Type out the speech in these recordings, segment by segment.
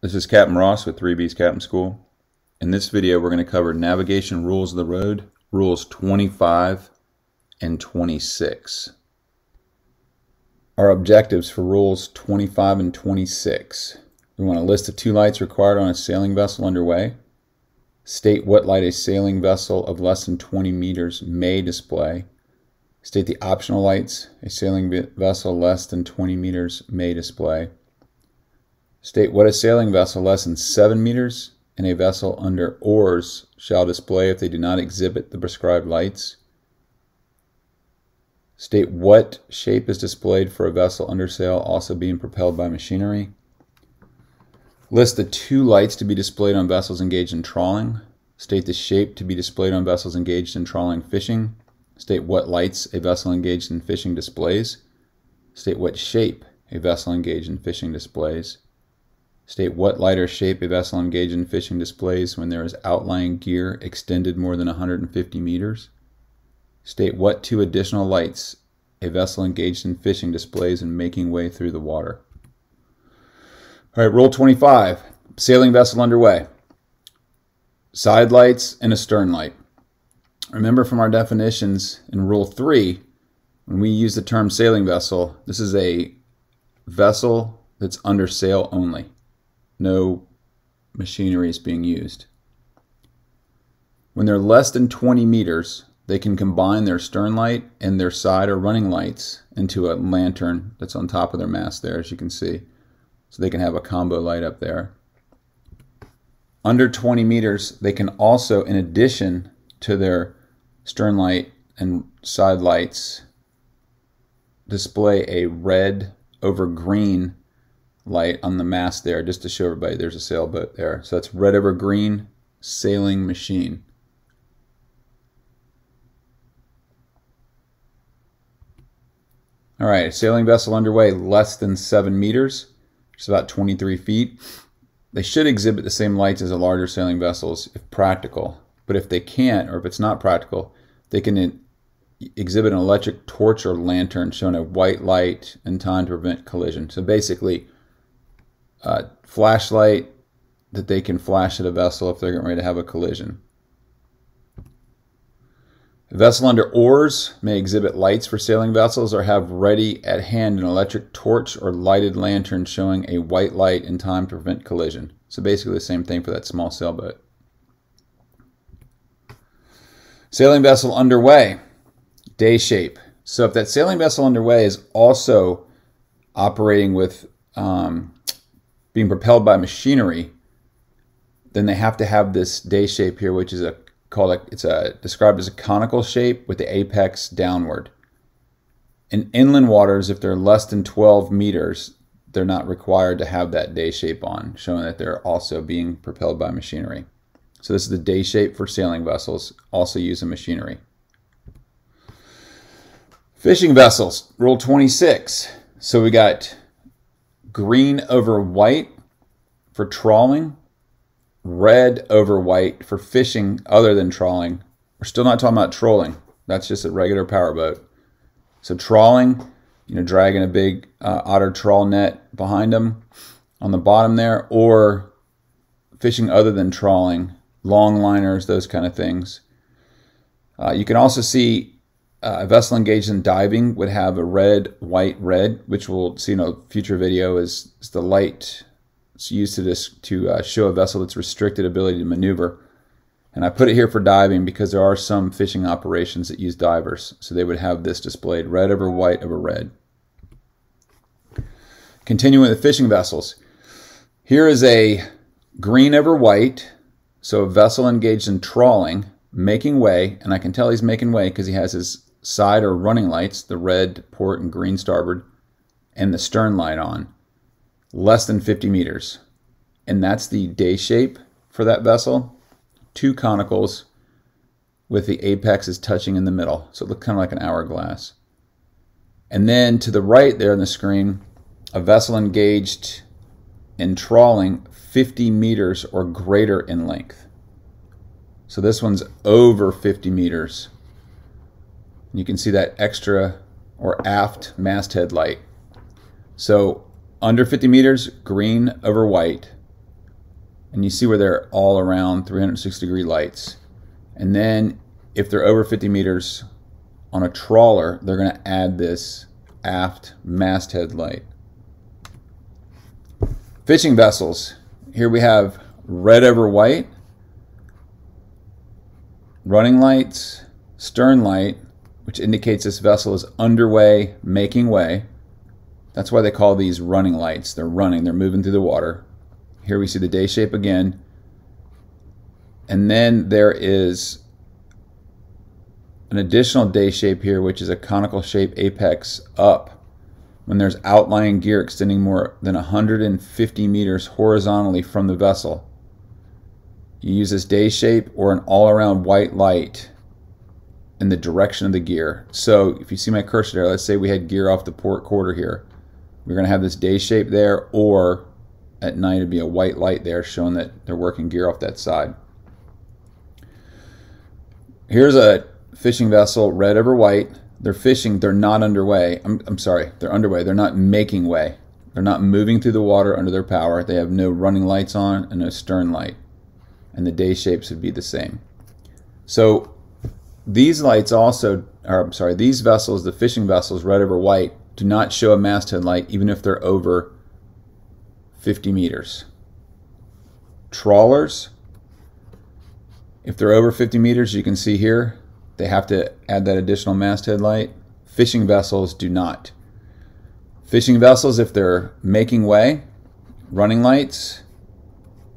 This is Captain Ross with 3B's Captain School. In this video, we're going to cover navigation rules of the road, rules 25 and 26. Our objectives for rules 25 and 26. We want a list of 2 lights required on a sailing vessel underway. State what light a sailing vessel of less than 20 meters may display. State the optional lights a sailing vessel less than 20 meters may display. State what a sailing vessel less than 7 meters and a vessel under oars shall display if they do not exhibit the prescribed lights. State what shape is displayed for a vessel under sail also being propelled by machinery. List the 2 lights to be displayed on vessels engaged in trawling. State the shape to be displayed on vessels engaged in trawling fishing. State what lights a vessel engaged in fishing displays. State what shape a vessel engaged in fishing displays. State what light or shape a vessel engaged in fishing displays when there is outlying gear extended more than 150 meters. State what 2 additional lights a vessel engaged in fishing displays in making way through the water. All right, rule 25, sailing vessel underway. Side lights and a stern light. Remember from our definitions in rule 3, when we use the term sailing vessel, this is a vessel that's under sail only. No machinery is being used. When they're less than 20 meters, they can combine their stern light and their side or running lights into a lantern that's on top of their mast there, as you can see. So they can have a combo light up there. Under 20 meters, they can also, in addition to their stern light and side lights, display a red over green light on the mast there, just to show everybody there's a sailboat there. So that's red over green sailing machine. All right, sailing vessel underway less than 7 meters, which is about 23 feet. They should exhibit the same lights as the larger sailing vessels if practical. But if they can't, or if it's not practical, they can exhibit an electric torch or lantern showing a white light in time to prevent collision. So basically, a flashlight that they can flash at a vessel if they're getting ready to have a collision. A vessel under oars may exhibit lights for sailing vessels or have ready at hand an electric torch or lighted lantern showing a white light in time to prevent collision. So basically the same thing for that small sailboat. Sailing vessel underway, day shape. So if that sailing vessel underway is also operating with being propelled by machinery, then they have to have this day shape here, which is described as a conical shape with the apex downward. In inland waters, if they're less than 12 meters, they're not required to have that day shape on, showing that they're also being propelled by machinery. So this is the day shape for sailing vessels, also using machinery. Fishing vessels, rule 26. So we got green over white for trawling, red over white for fishing other than trawling. We're still not talking about trolling. That's just a regular powerboat. So trawling, dragging a big otter trawl net behind them on the bottom there, or fishing other than trawling, long liners, those kind of things. You can also see a vessel engaged in diving would have a red, white, red, which we'll see in a future video is the light it's used to show a vessel that's restricted ability to maneuver. And I put it here for diving because there are some fishing operations that use divers. So they would have this displayed, red over white over red. Continuing with the fishing vessels. Here is a green over white. So a vessel engaged in trawling, making way. And I can tell he's making way because he has his side or running lights, the red port and green starboard, and the stern light on. Less than 50 meters. And that's the day shape for that vessel. 2 conicals with the apexes touching in the middle. So it looks kind of like an hourglass. And then to the right there on the screen, a vessel engaged in trawling 50 meters or greater in length. So this one's over 50 meters. You can see that extra or aft masthead light. So under 50 meters, green over white. And you see where they're all around 360-degree lights. And then if they're over 50 meters on a trawler, they're going to add this aft masthead light. Fishing vessels. Here we have red over white, running lights, stern light, which indicates this vessel is underway, making way. That's why they call these running lights. They're running, they're moving through the water. Here we see the day shape again. And then there is an additional day shape here, which is a conical shape apex up when there's outlying gear extending more than 150 meters horizontally from the vessel. You use this day shape or an all-around white light in the direction of the gear. So if you see my cursor there, let's say we had gear off the port quarter here. We're going to have this day shape there, or at night it'd be a white light there showing that they're working gear off that side. Here's a fishing vessel, red over white. They're fishing, they're not underway. I'm sorry, they're underway. They're not making way. They're not moving through the water under their power. They have no running lights on and no stern light. And the day shapes would be the same. So these lights also, these vessels, the fishing vessels, red over white, do not show a masthead light even if they're over 50 meters. Trawlers, if they're over 50 meters, you can see here, they have to add that additional masthead light. Fishing vessels do not. Fishing vessels, if they're making way, running lights.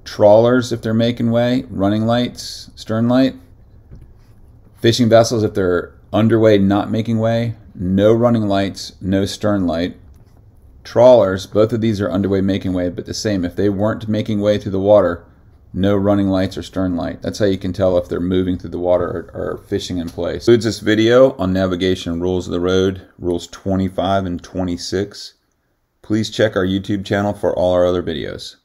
Trawlers, if they're making way, running lights, stern light. Fishing vessels, if they're underway, not making way, no running lights, no stern light. Trawlers, both of these are underway, making way, but the same. If they weren't making way through the water, no running lights or stern light. That's how you can tell if they're moving through the water or fishing in place. Includes this video on navigation rules of the road, rules 25 and 26. Please check our YouTube channel for all our other videos.